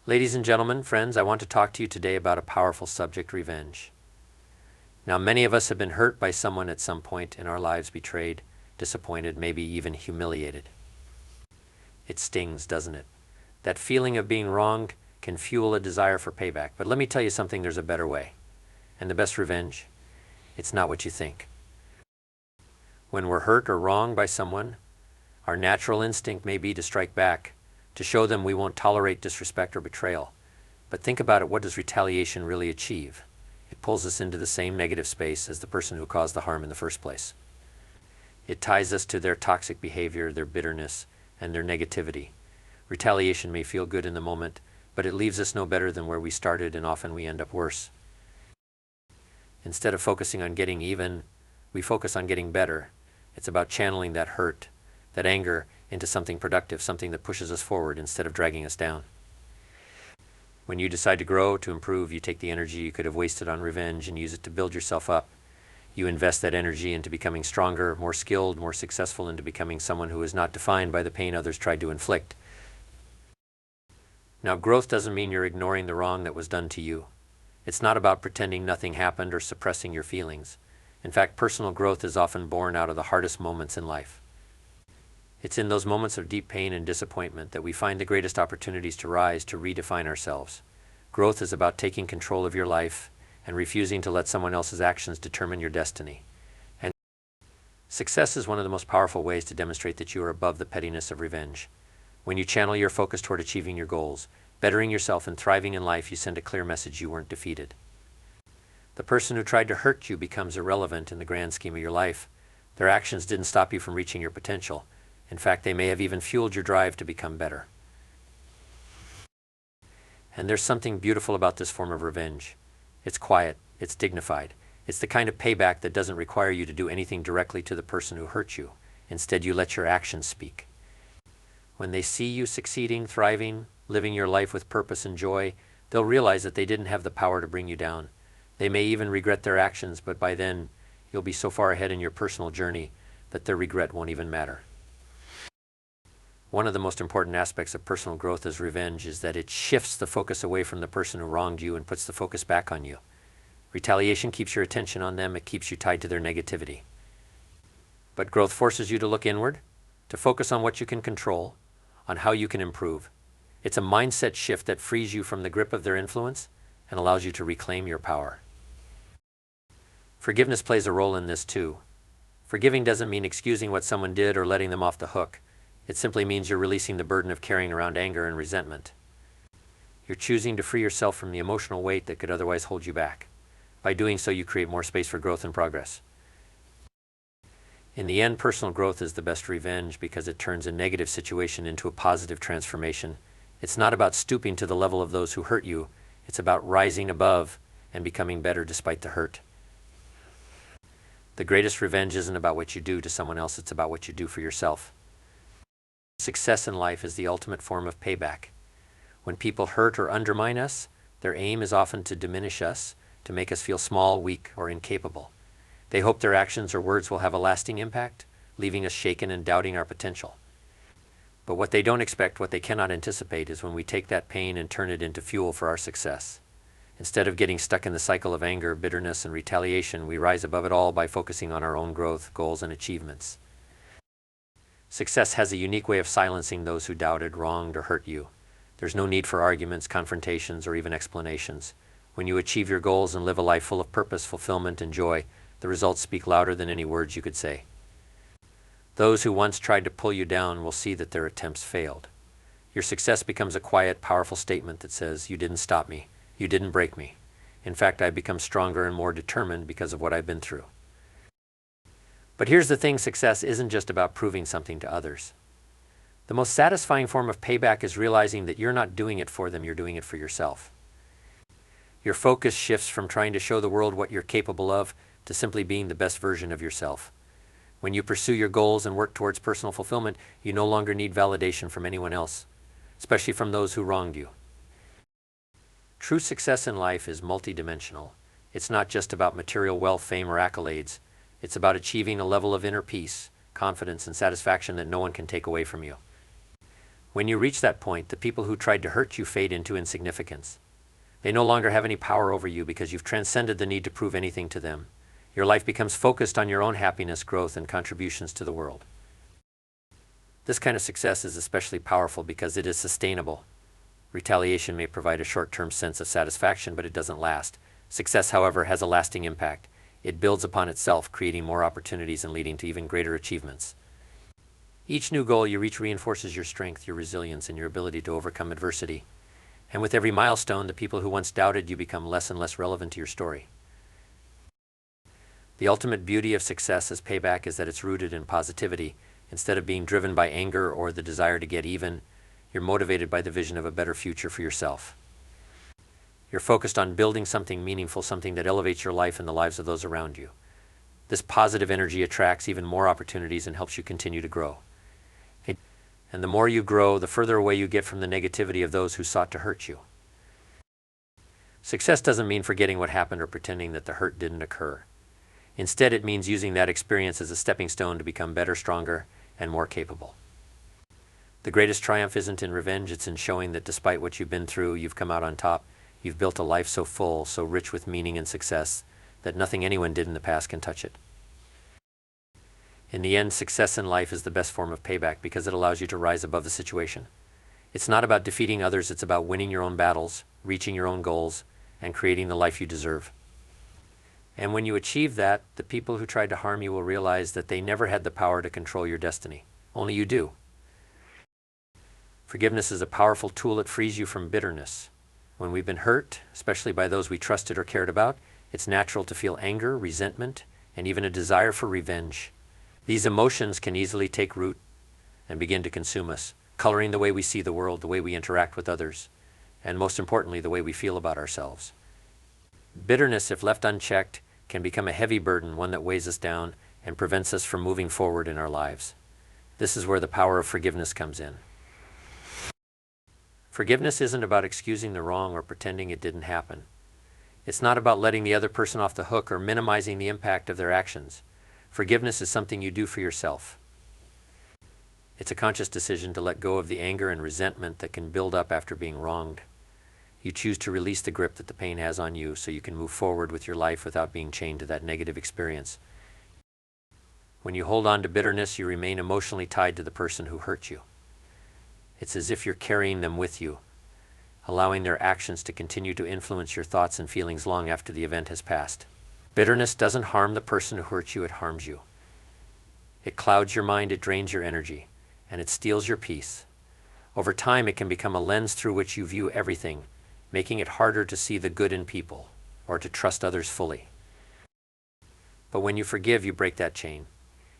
Ladies and gentlemen, friends, I want to talk to you today about a powerful subject, revenge. Now, many of us have been hurt by someone at some point in our lives, betrayed, disappointed, maybe even humiliated. It stings, doesn't it? That feeling of being wronged can fuel a desire for payback. But let me tell you something, there's a better way. And the best revenge? It's not what you think. When we're hurt or wronged by someone, our natural instinct may be to strike back, to show them we won't tolerate disrespect or betrayal. But think about it, what does retaliation really achieve? It pulls us into the same negative space as the person who caused the harm in the first place. It ties us to their toxic behavior, their bitterness, and their negativity. Retaliation may feel good in the moment, but it leaves us no better than where we started, and often we end up worse. Instead of focusing on getting even, we focus on getting better. It's about channeling that hurt, that anger, into something productive, something that pushes us forward instead of dragging us down. When you decide to grow, to improve, you take the energy you could have wasted on revenge and use it to build yourself up. You invest that energy into becoming stronger, more skilled, more successful, into becoming someone who is not defined by the pain others tried to inflict. Now, growth doesn't mean you're ignoring the wrong that was done to you. It's not about pretending nothing happened or suppressing your feelings. In fact, personal growth is often born out of the hardest moments in life. It's in those moments of deep pain and disappointment that we find the greatest opportunities to rise, to redefine ourselves. Growth is about taking control of your life and refusing to let someone else's actions determine your destiny. And success is one of the most powerful ways to demonstrate that you are above the pettiness of revenge. When you channel your focus toward achieving your goals, bettering yourself and thriving in life, you send a clear message: you weren't defeated. The person who tried to hurt you becomes irrelevant in the grand scheme of your life. Their actions didn't stop you from reaching your potential. In fact, they may have even fueled your drive to become better. And there's something beautiful about this form of revenge. It's quiet, it's dignified. It's the kind of payback that doesn't require you to do anything directly to the person who hurt you. Instead, you let your actions speak. When they see you succeeding, thriving, living your life with purpose and joy, they'll realize that they didn't have the power to bring you down. They may even regret their actions, but by then, you'll be so far ahead in your personal journey that their regret won't even matter. One of the most important aspects of personal growth as revenge is that it shifts the focus away from the person who wronged you and puts the focus back on you. Retaliation keeps your attention on them, it keeps you tied to their negativity. But growth forces you to look inward, to focus on what you can control, on how you can improve. It's a mindset shift that frees you from the grip of their influence and allows you to reclaim your power. Forgiveness plays a role in this too. Forgiving doesn't mean excusing what someone did or letting them off the hook. It simply means you're releasing the burden of carrying around anger and resentment. You're choosing to free yourself from the emotional weight that could otherwise hold you back. By doing so, you create more space for growth and progress. In the end, personal growth is the best revenge because it turns a negative situation into a positive transformation. It's not about stooping to the level of those who hurt you. It's about rising above and becoming better despite the hurt. The greatest revenge isn't about what you do to someone else, it's about what you do for yourself. Success in life is the ultimate form of payback. When people hurt or undermine us, their aim is often to diminish us, to make us feel small, weak, or incapable. They hope their actions or words will have a lasting impact, leaving us shaken and doubting our potential. But what they don't expect, what they cannot anticipate, is when we take that pain and turn it into fuel for our success. Instead of getting stuck in the cycle of anger, bitterness, and retaliation, we rise above it all by focusing on our own growth, goals, and achievements. Success has a unique way of silencing those who doubted, wronged, or hurt you. There's no need for arguments, confrontations, or even explanations. When you achieve your goals and live a life full of purpose, fulfillment, and joy, the results speak louder than any words you could say. Those who once tried to pull you down will see that their attempts failed. Your success becomes a quiet, powerful statement that says, "You didn't stop me. You didn't break me. In fact, I've become stronger and more determined because of what I've been through." But here's the thing, success isn't just about proving something to others. The most satisfying form of payback is realizing that you're not doing it for them, you're doing it for yourself. Your focus shifts from trying to show the world what you're capable of to simply being the best version of yourself. When you pursue your goals and work towards personal fulfillment, you no longer need validation from anyone else, especially from those who wronged you. True success in life is multidimensional. It's not just about material wealth, fame, or accolades. It's about achieving a level of inner peace, confidence, and satisfaction that no one can take away from you. When you reach that point, the people who tried to hurt you fade into insignificance. They no longer have any power over you because you've transcended the need to prove anything to them. Your life becomes focused on your own happiness, growth, and contributions to the world. This kind of success is especially powerful because it is sustainable. Retaliation may provide a short-term sense of satisfaction, but it doesn't last. Success, however, has a lasting impact. It builds upon itself, creating more opportunities and leading to even greater achievements. Each new goal you reach reinforces your strength, your resilience, and your ability to overcome adversity. And with every milestone, the people who once doubted you become less and less relevant to your story. The ultimate beauty of success as payback is that it's rooted in positivity. Instead of being driven by anger or the desire to get even, you're motivated by the vision of a better future for yourself. You're focused on building something meaningful, something that elevates your life and the lives of those around you. This positive energy attracts even more opportunities and helps you continue to grow. And the more you grow, the further away you get from the negativity of those who sought to hurt you. Success doesn't mean forgetting what happened or pretending that the hurt didn't occur. Instead, it means using that experience as a stepping stone to become better, stronger, and more capable. The greatest triumph isn't in revenge, it's in showing that despite what you've been through, you've come out on top. You've built a life so full, so rich with meaning and success, that nothing anyone did in the past can touch it. In the end, success in life is the best form of payback because it allows you to rise above the situation. It's not about defeating others, it's about winning your own battles, reaching your own goals, and creating the life you deserve. And when you achieve that, the people who tried to harm you will realize that they never had the power to control your destiny. Only you do. Forgiveness is a powerful tool that frees you from bitterness. When we've been hurt, especially by those we trusted or cared about, it's natural to feel anger, resentment, and even a desire for revenge. These emotions can easily take root and begin to consume us, coloring the way we see the world, the way we interact with others, and most importantly, the way we feel about ourselves. Bitterness, if left unchecked, can become a heavy burden, one that weighs us down and prevents us from moving forward in our lives. This is where the power of forgiveness comes in. Forgiveness isn't about excusing the wrong or pretending it didn't happen. It's not about letting the other person off the hook or minimizing the impact of their actions. Forgiveness is something you do for yourself. It's a conscious decision to let go of the anger and resentment that can build up after being wronged. You choose to release the grip that the pain has on you so you can move forward with your life without being chained to that negative experience. When you hold on to bitterness, you remain emotionally tied to the person who hurt you. It's as if you're carrying them with you, allowing their actions to continue to influence your thoughts and feelings long after the event has passed. Bitterness doesn't harm the person who hurt you, it harms you. It clouds your mind, it drains your energy, and it steals your peace. Over time, it can become a lens through which you view everything, making it harder to see the good in people or to trust others fully. But when you forgive, you break that chain.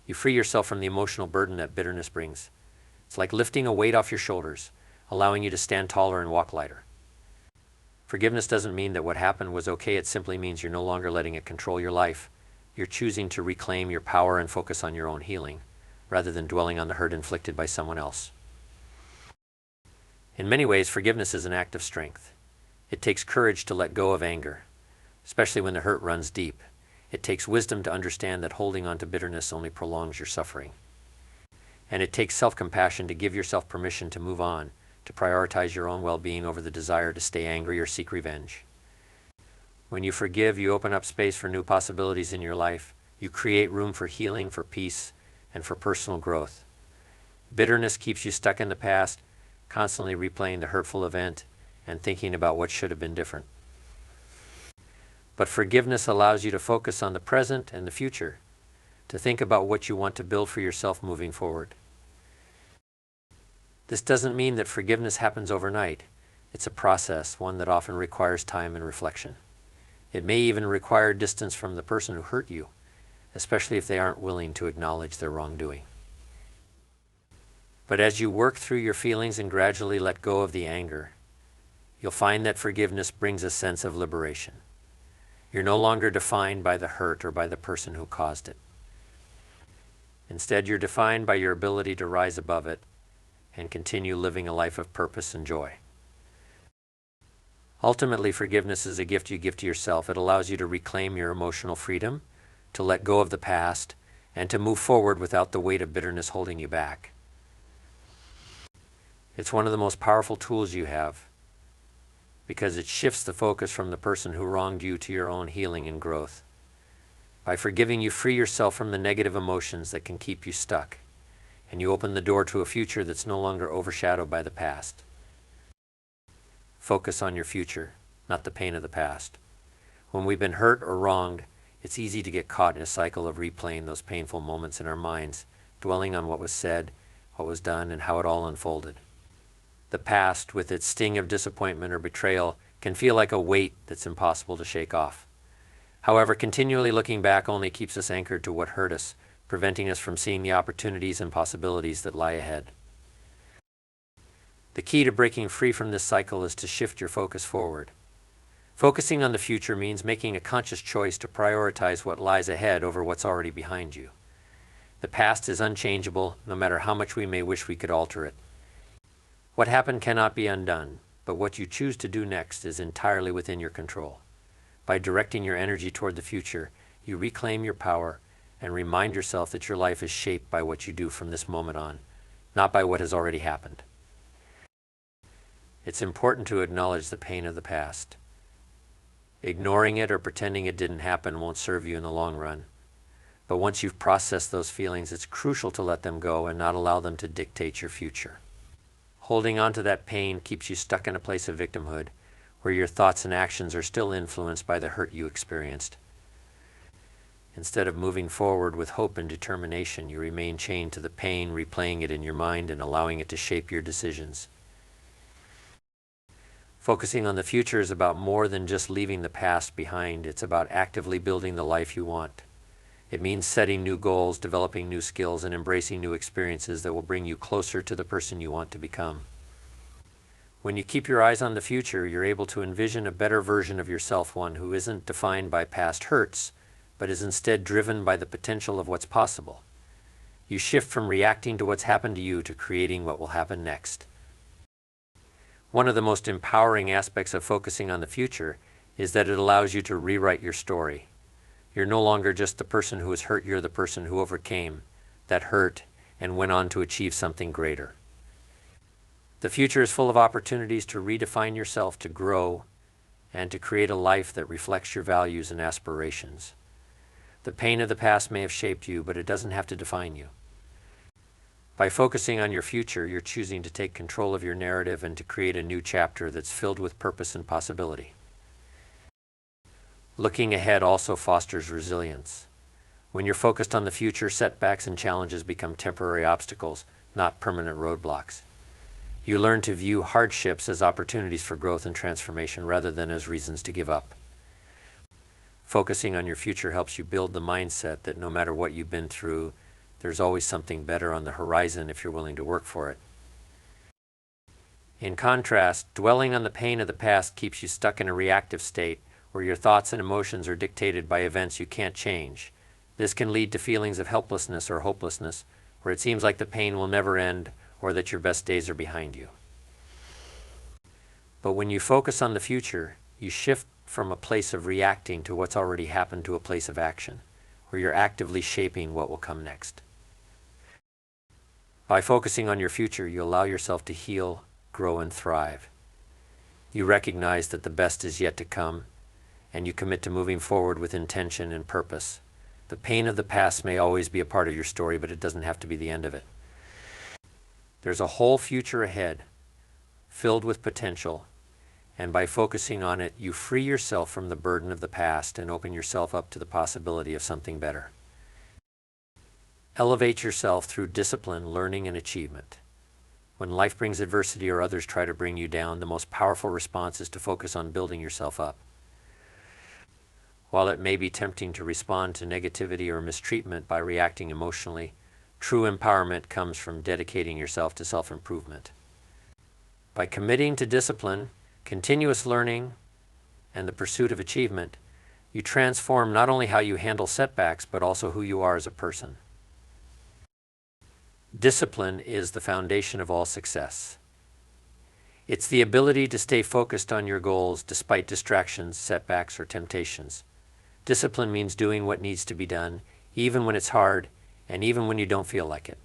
You free yourself from the emotional burden that bitterness brings. It's like lifting a weight off your shoulders, allowing you to stand taller and walk lighter. Forgiveness doesn't mean that what happened was okay, it simply means you're no longer letting it control your life. You're choosing to reclaim your power and focus on your own healing, rather than dwelling on the hurt inflicted by someone else. In many ways, forgiveness is an act of strength. It takes courage to let go of anger, especially when the hurt runs deep. It takes wisdom to understand that holding on to bitterness only prolongs your suffering. And it takes self-compassion to give yourself permission to move on, to prioritize your own well-being over the desire to stay angry or seek revenge. When you forgive, you open up space for new possibilities in your life. You create room for healing, for peace, and for personal growth. Bitterness keeps you stuck in the past, constantly replaying the hurtful event and thinking about what should have been different. But forgiveness allows you to focus on the present and the future, to think about what you want to build for yourself moving forward. This doesn't mean that forgiveness happens overnight. It's a process, one that often requires time and reflection. It may even require distance from the person who hurt you, especially if they aren't willing to acknowledge their wrongdoing. But as you work through your feelings and gradually let go of the anger, you'll find that forgiveness brings a sense of liberation. You're no longer defined by the hurt or by the person who caused it. Instead, you're defined by your ability to rise above it and continue living a life of purpose and joy. Ultimately, forgiveness is a gift you give to yourself. It allows you to reclaim your emotional freedom, to let go of the past, and to move forward without the weight of bitterness holding you back. It's one of the most powerful tools you have because it shifts the focus from the person who wronged you to your own healing and growth. By forgiving, you free yourself from the negative emotions that can keep you stuck, and you open the door to a future that's no longer overshadowed by the past. Focus on your future, not the pain of the past. When we've been hurt or wronged, it's easy to get caught in a cycle of replaying those painful moments in our minds, dwelling on what was said, what was done, and how it all unfolded. The past, with its sting of disappointment or betrayal, can feel like a weight that's impossible to shake off. However, continually looking back only keeps us anchored to what hurt us, preventing us from seeing the opportunities and possibilities that lie ahead. The key to breaking free from this cycle is to shift your focus forward. Focusing on the future means making a conscious choice to prioritize what lies ahead over what's already behind you. The past is unchangeable, no matter how much we may wish we could alter it. What happened cannot be undone, but what you choose to do next is entirely within your control. By directing your energy toward the future, you reclaim your power and remind yourself that your life is shaped by what you do from this moment on, not by what has already happened. It's important to acknowledge the pain of the past. Ignoring it or pretending it didn't happen won't serve you in the long run. But once you've processed those feelings, it's crucial to let them go and not allow them to dictate your future. Holding on to that pain keeps you stuck in a place of victimhood, where your thoughts and actions are still influenced by the hurt you experienced. Instead of moving forward with hope and determination, you remain chained to the pain, replaying it in your mind and allowing it to shape your decisions. Focusing on the future is about more than just leaving the past behind. It's about actively building the life you want. It means setting new goals, developing new skills, and embracing new experiences that will bring you closer to the person you want to become. When you keep your eyes on the future, you're able to envision a better version of yourself, one who isn't defined by past hurts, but is instead driven by the potential of what's possible. You shift from reacting to what's happened to you to creating what will happen next. One of the most empowering aspects of focusing on the future is that it allows you to rewrite your story. You're no longer just the person who was hurt, you're the person who overcame that hurt and went on to achieve something greater. The future is full of opportunities to redefine yourself, to grow, and to create a life that reflects your values and aspirations. The pain of the past may have shaped you, but it doesn't have to define you. By focusing on your future, you're choosing to take control of your narrative and to create a new chapter that's filled with purpose and possibility. Looking ahead also fosters resilience. When you're focused on the future, setbacks and challenges become temporary obstacles, not permanent roadblocks. You learn to view hardships as opportunities for growth and transformation rather than as reasons to give up. Focusing on your future helps you build the mindset that no matter what you've been through, there's always something better on the horizon if you're willing to work for it. In contrast, dwelling on the pain of the past keeps you stuck in a reactive state where your thoughts and emotions are dictated by events you can't change. This can lead to feelings of helplessness or hopelessness, where it seems like the pain will never end or that your best days are behind you. But when you focus on the future, you shift from a place of reacting to what's already happened to a place of action, where you're actively shaping what will come next. By focusing on your future, you allow yourself to heal, grow, and thrive. You recognize that the best is yet to come, and you commit to moving forward with intention and purpose. The pain of the past may always be a part of your story, but it doesn't have to be the end of it. There's a whole future ahead, filled with potential, and by focusing on it, you free yourself from the burden of the past and open yourself up to the possibility of something better. Elevate yourself through discipline, learning, and achievement. When life brings adversity or others try to bring you down, the most powerful response is to focus on building yourself up. While it may be tempting to respond to negativity or mistreatment by reacting emotionally, true empowerment comes from dedicating yourself to self-improvement. By committing to discipline, continuous learning, and the pursuit of achievement, you transform not only how you handle setbacks, but also who you are as a person. Discipline is the foundation of all success. It's the ability to stay focused on your goals despite distractions, setbacks, or temptations. Discipline means doing what needs to be done, even when it's hard, and even when you don't feel like it.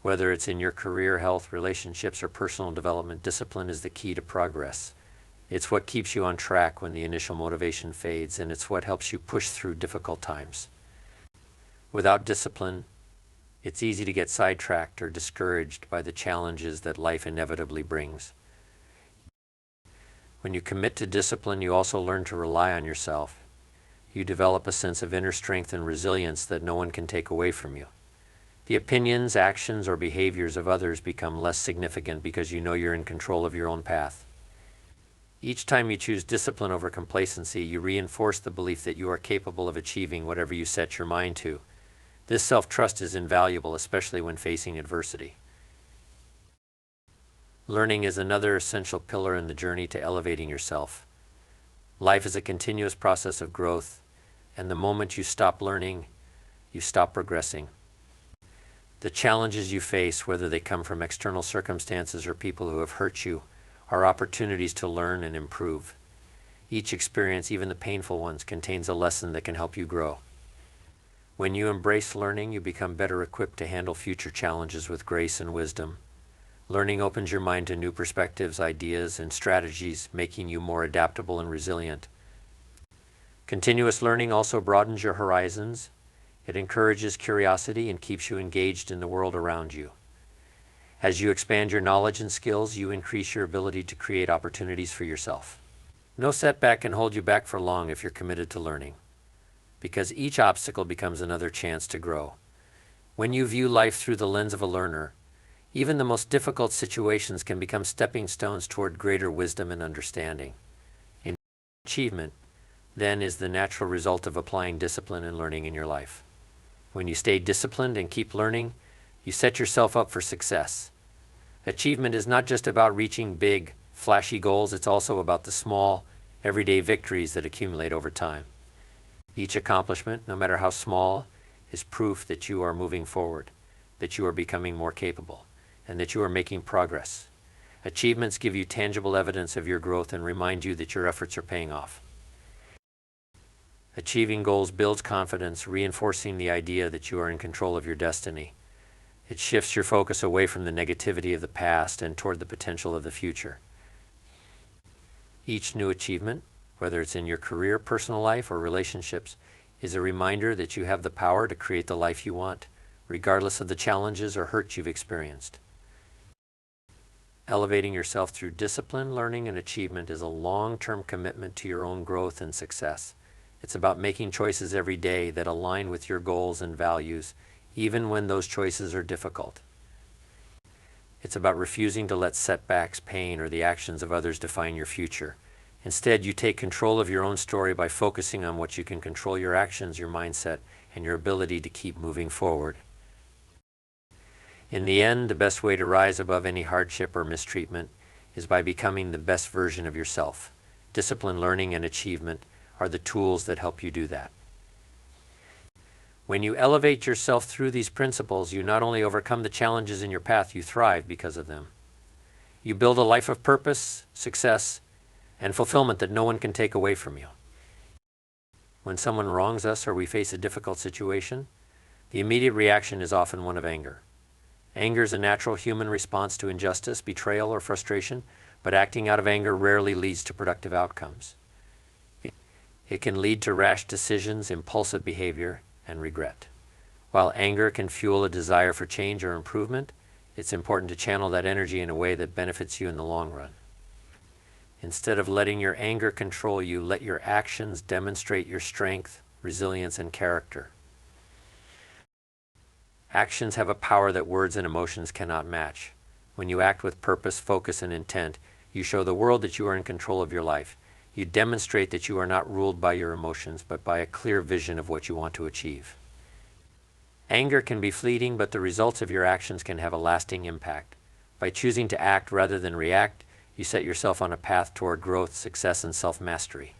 Whether it's in your career, health, relationships, or personal development, discipline is the key to progress. It's what keeps you on track when the initial motivation fades, and it's what helps you push through difficult times. Without discipline, it's easy to get sidetracked or discouraged by the challenges that life inevitably brings. When you commit to discipline, you also learn to rely on yourself. You develop a sense of inner strength and resilience that no one can take away from you. The opinions, actions, or behaviors of others become less significant because you know you're in control of your own path. Each time you choose discipline over complacency, you reinforce the belief that you are capable of achieving whatever you set your mind to. This self-trust is invaluable, especially when facing adversity. Learning is another essential pillar in the journey to elevating yourself. Life is a continuous process of growth, and the moment you stop learning, you stop progressing. The challenges you face, whether they come from external circumstances or people who have hurt you, are opportunities to learn and improve. Each experience, even the painful ones, contains a lesson that can help you grow. When you embrace learning, you become better equipped to handle future challenges with grace and wisdom. Learning opens your mind to new perspectives, ideas, and strategies, making you more adaptable and resilient. Continuous learning also broadens your horizons. It encourages curiosity and keeps you engaged in the world around you. As you expand your knowledge and skills, you increase your ability to create opportunities for yourself. No setback can hold you back for long if you're committed to learning, because each obstacle becomes another chance to grow. When you view life through the lens of a learner, even the most difficult situations can become stepping stones toward greater wisdom and understanding. Achievement, then, is the natural result of applying discipline and learning in your life. When you stay disciplined and keep learning, you set yourself up for success. Achievement is not just about reaching big, flashy goals, it's also about the small, everyday victories that accumulate over time. Each accomplishment, no matter how small, is proof that you are moving forward, that you are becoming more capable, and that you are making progress. Achievements give you tangible evidence of your growth and remind you that your efforts are paying off. Achieving goals builds confidence, reinforcing the idea that you are in control of your destiny. It shifts your focus away from the negativity of the past and toward the potential of the future. Each new achievement, whether it's in your career, personal life, or relationships, is a reminder that you have the power to create the life you want, regardless of the challenges or hurt you've experienced. Elevating yourself through discipline, learning, and achievement is a long-term commitment to your own growth and success. It's about making choices every day that align with your goals and values, even when those choices are difficult. It's about refusing to let setbacks, pain, or the actions of others define your future. Instead, you take control of your own story by focusing on what you can control: your actions, your mindset, and your ability to keep moving forward. In the end, the best way to rise above any hardship or mistreatment is by becoming the best version of yourself. Discipline, learning, and achievement are the tools that help you do that. When you elevate yourself through these principles, you not only overcome the challenges in your path, you thrive because of them. You build a life of purpose, success, and fulfillment that no one can take away from you. When someone wrongs us or we face a difficult situation, the immediate reaction is often one of anger. Anger is a natural human response to injustice, betrayal, or frustration, but acting out of anger rarely leads to productive outcomes. It can lead to rash decisions, impulsive behavior, and regret. While anger can fuel a desire for change or improvement, it's important to channel that energy in a way that benefits you in the long run. Instead of letting your anger control you, let your actions demonstrate your strength, resilience, and character. Actions have a power that words and emotions cannot match. When you act with purpose, focus, and intent, you show the world that you are in control of your life. You demonstrate that you are not ruled by your emotions, but by a clear vision of what you want to achieve. Anger can be fleeting, but the results of your actions can have a lasting impact. By choosing to act rather than react, you set yourself on a path toward growth, success, and self-mastery.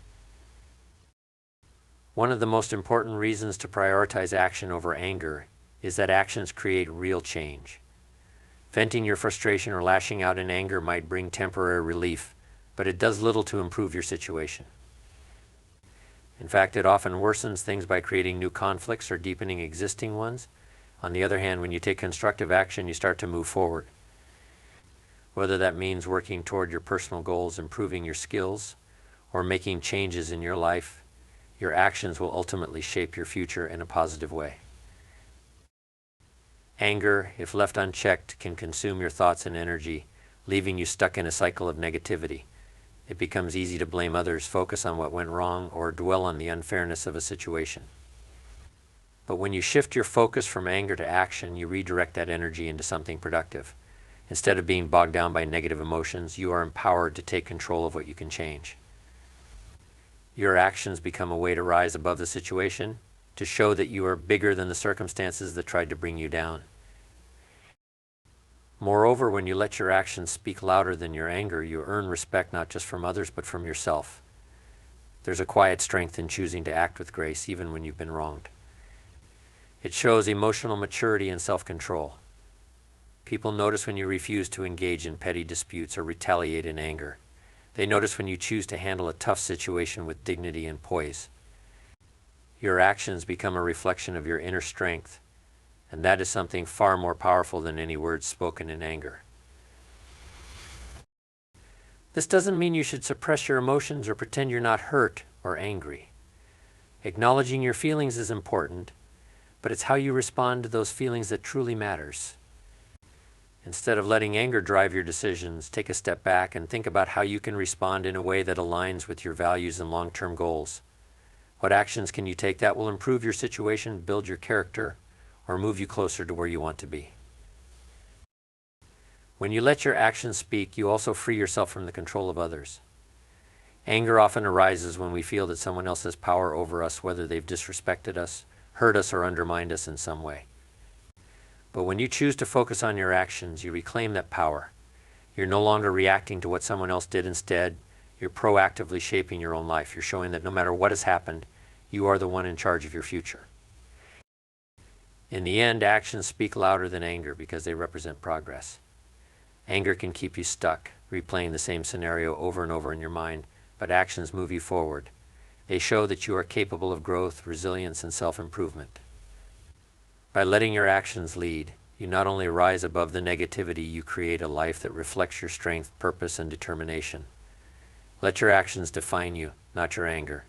One of the most important reasons to prioritize action over anger is that actions create real change. Venting your frustration or lashing out in anger might bring temporary relief, but it does little to improve your situation. In fact, it often worsens things by creating new conflicts or deepening existing ones. On the other hand, when you take constructive action, you start to move forward. Whether that means working toward your personal goals, improving your skills, or making changes in your life, your actions will ultimately shape your future in a positive way. Anger, if left unchecked, can consume your thoughts and energy, leaving you stuck in a cycle of negativity. It becomes easy to blame others, focus on what went wrong, or dwell on the unfairness of a situation. But when you shift your focus from anger to action, you redirect that energy into something productive. Instead of being bogged down by negative emotions, you are empowered to take control of what you can change. Your actions become a way to rise above the situation, to show that you are bigger than the circumstances that tried to bring you down. Moreover, when you let your actions speak louder than your anger, you earn respect not just from others, but from yourself. There's a quiet strength in choosing to act with grace, even when you've been wronged. It shows emotional maturity and self-control. People notice when you refuse to engage in petty disputes or retaliate in anger. They notice when you choose to handle a tough situation with dignity and poise. Your actions become a reflection of your inner strength, and that is something far more powerful than any words spoken in anger. This doesn't mean you should suppress your emotions or pretend you're not hurt or angry. Acknowledging your feelings is important, but it's how you respond to those feelings that truly matters. Instead of letting anger drive your decisions, take a step back and think about how you can respond in a way that aligns with your values and long-term goals. What actions can you take that will improve your situation, build your character, or move you closer to where you want to be? When you let your actions speak, you also free yourself from the control of others. Anger often arises when we feel that someone else has power over us, whether they've disrespected us, hurt us, or undermined us in some way. But when you choose to focus on your actions, you reclaim that power. You're no longer reacting to what someone else did. Instead, you're proactively shaping your own life. You're showing that no matter what has happened, you are the one in charge of your future. In the end, actions speak louder than anger because they represent progress. Anger can keep you stuck, replaying the same scenario over and over in your mind, but actions move you forward. They show that you are capable of growth, resilience, and self-improvement. By letting your actions lead, you not only rise above the negativity, you create a life that reflects your strength, purpose, and determination. Let your actions define you, not your anger.